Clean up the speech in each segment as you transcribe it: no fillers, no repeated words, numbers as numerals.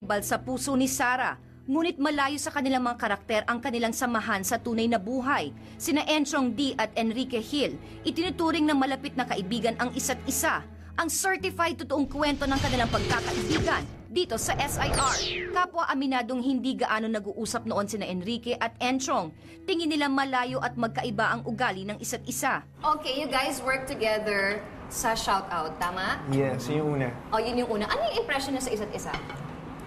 Bal sa puso ni Sarah, ngunit malayo sa kanilang mga karakter ang kanilang samahan sa tunay na buhay. Sina Enchong D at Enrique Hill, itinuturing na malapit na kaibigan ang isa't isa. Ang certified totoong kwento ng kanilang pagkakaibigan dito sa SIR. Kapwa aminadong hindi gaano nag-uusap noon sina Enrique at Enchong. Tingin nila malayo at magkaiba ang ugali ng isa't isa. Okay, you guys work together sa Shoutout, tama? Yes, yung una. Oh, yun yung una. Ano yung impression niyo sa isa't isa?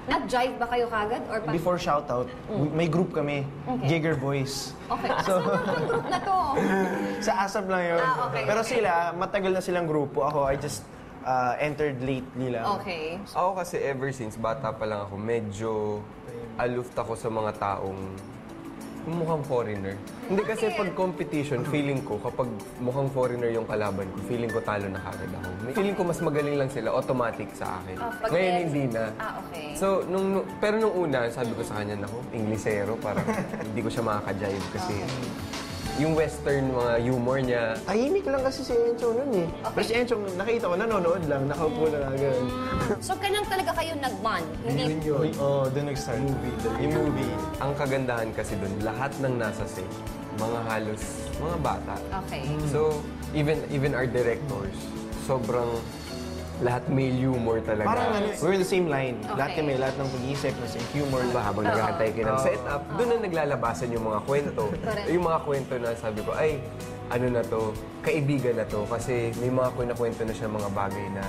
Nag-jive ba kayo kagad? Or Before Shoutout, may group kami, Jagger Boys. Okay. Asan na yung group na to? Sa ASAP lang yun. Okay. Pero sila, matagal na silang grupo. Ako, I just entered lately lang. Okay. Ako kasi ever since bata pa lang ako, medyo aloof ako sa mga taong mukhang foreigner. Hindi kasi pag competition, feeling ko, kapag mukhang foreigner yung kalaban ko, feeling ko talo na kagad ako. Feeling ko mas magaling lang sila, automatic sa akin. Ngayon hindi na. Okay. So, pero nung una, sabi ko sa kanya, naku, Inglesero, parang hindi ko siya makaka-jive kasi yung western mga humor niya. Tahimik lang kasi si Enchong nun eh. Pero si Enchong, nakita ko, nanonood lang, nakaupo lang agad. So, kanang talaga kayo nag-bond? Hindi... Oo, doon nag-start. Yung movie. Ang kagandahan kasi doon, lahat ng nasa set, mga halos, mga bata. Okay. So, even our directors, sobrang lahat may humor talaga. Parang ano, we're the same line. Lahat Okay. kami, lahat ng pag-iisip, na same humor. Diba, habang naghahantay kayo ng setup, doon na naglalabasan yung mga kwento. Correct. Yung mga kwento na sabi ko, ay, ano na to, kaibigan na to. Kasi may mga kwento na siya mga bagay na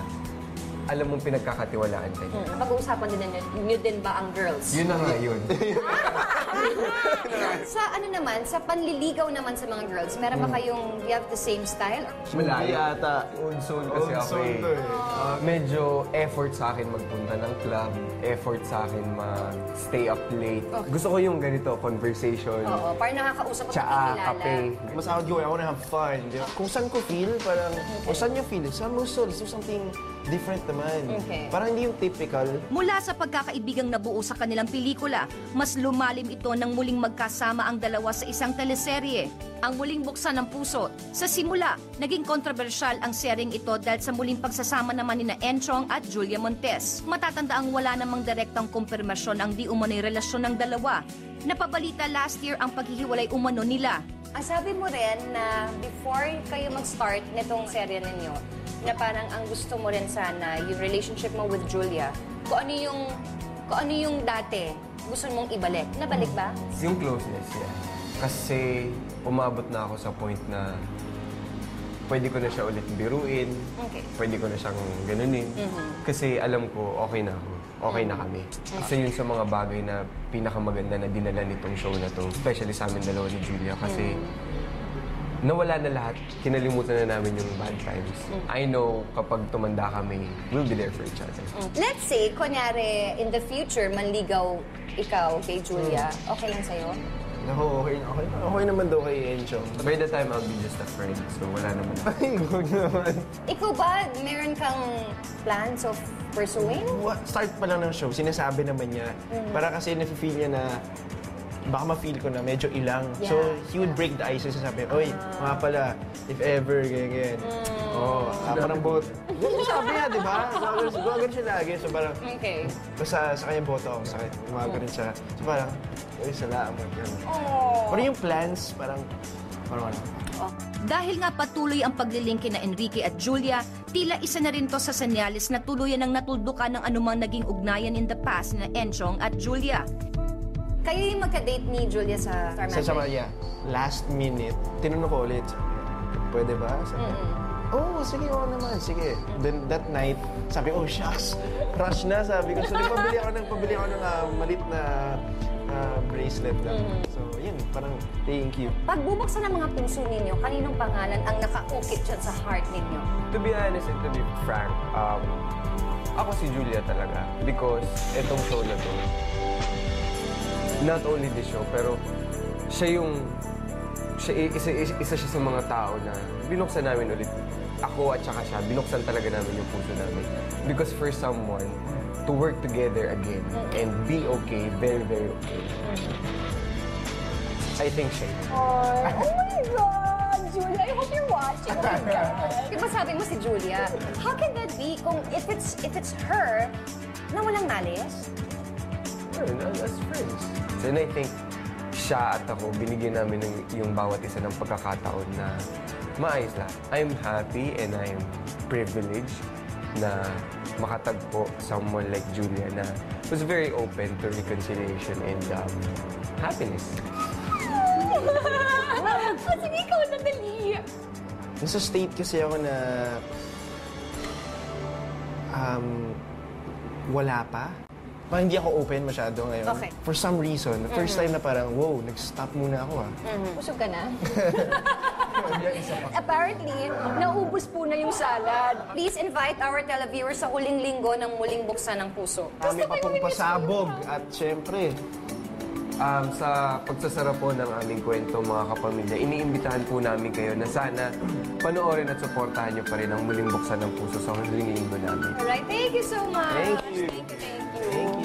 alam mong pinagkakatiwalaan kayo. Pag-uusapan din nyo din ba ang girls? Yun na nga yun. Sa ano naman, sa panliligaw naman sa mga girls, meron ba kayong, you have the same style? Hindi ata. Old soul kasi Old ako soul eh. to eh. Medyo effort sa akin magpunta ng club, effort sa akin mag-stay up late. Gusto ko yung ganito, conversation, Oo, parang nakakausap at tsaa, nakikilala. kape. Mas outgoing, I wanna have fun. Di ba? Kung saan ko feel, parang, o saan niya feel, saan mo soul, so something different naman. Okay. Parang hindi yung typical. Mula sa pagkakaibigang nabuo sa kanilang pelikula, mas lumalim ito nang muling magkasama ang dalawa sa isang teleserye. Ang muling buksan ng puso. Sa simula, naging kontrobersyal ang seryeng ito dahil sa muling pagsasama naman ni Enchong at Julia Montes. Matatandaang wala namang direktang kumpirmasyon ang di umano'y relasyon ng dalawa. Napabalita last year ang paghihiwalay umano nila. Ang sabi mo rin na before kayo mag-start nitong serye ninyo, na parang ang gusto mo rin sana, yung relationship mo with Julia, kung ano yung dati gusto mong ibalik. Nabalik ba? Yung closeness, yeah. Kasi umabot na ako sa point na pwede ko na siya ulit biruin, Okay. pwede ko na siyang ganunin. Kasi alam ko, okay na ako. Okay na kami. Isa yun sa mga bagay na pinakamaganda na dinala nitong show na to. Especially sa amin dalawa ni Julia. Kasi nawala na lahat. Kinalimutan na namin yung bad times. I know kapag tumanda kami, we'll be there for each other. Let's say, kunyari, in the future, manligaw ikaw kay Julia, okay lang sa'yo? Ako, okay naman daw kay Enchong. By the time, I'll be just a friend. So wala naman ako. Ay, huwag naman. Ikaw ba, meron kang plans of pursuing? Start pa lang ng show, sinasabi naman niya. Para kasi nafe-feel niya na baka ma-feel ko na medyo ilang. Yeah. So, he would break the ice. Sabi, oy, mga pala, if ever, ganyan. Parang bot. Sabi niya, di ba? Gawagano siya lagi. So, parang, Okay. basta sa kanya boto ako, sakit. Gumagano rin siya. So, parang, oy, salamat. Oh. Pero yung plans, parang ano. Dahil nga patuloy ang paglilingki na Enrique at Julia, tila isa na rin to sa senyales na tuluyan ng natuldukan ng anumang naging ugnayan in the past na Enchong at Julia. Kayo yung magka-date ni Julia sa Star Sa Magic? yeah, last minute, tinanong ko ulit, pwede ba? Sabi, sige, oo naman, sige. Then that night, sabi, oh shucks, rush na, sabi ko. So, pabili ako ng malit na bracelet lang. So, yun, parang thank you. Pag bubuksan ng mga puso ninyo, kaninong pangalan ang nakaukit dyan sa heart ninyo? To be honest and to be frank, ako si Julia talaga. Because etong show na to, not only this show, pero isa siya sa mga tao na binuksan namin ulit. Ako at saka siya, binuksan talaga namin yung puso namin. Because for someone to work together again and be okay, very, very okay, I think siya. Oh my God! Julia, I hope you're watching. Oh my God. Diba sabi mo si Julia, how can that be kung if it's her na walang nalis? yun, as friends. And I think, siya at ako, binigyan namin yung bawat isa ng pagkakataon na maayos lahat. I'm happy and I'm privileged na makatagpo someone like Julia na was very open to reconciliation and happiness. Sige, ikaw na dali. Nasa state kasi ako na wala pa. Parang hindi ako open masyado ngayon. Okay. For some reason, the first time na parang, wow, nag-stop muna ako Busog ka na? Apparently, naubos po na yung salad. Please invite our televiewers sa huling linggo ng Muling Buksan ng Puso. Kami pa pong pasabog at syempre, Sa pagsasara po ng aming kwento, mga kapamilya, iniimbitahan po namin kayo na sana panoorin at suportahan niyo pa rin ang Muling Buksan ng Puso sa huling linggo namin. Alright, thank you so much. Thank you. Thank you. Thank you.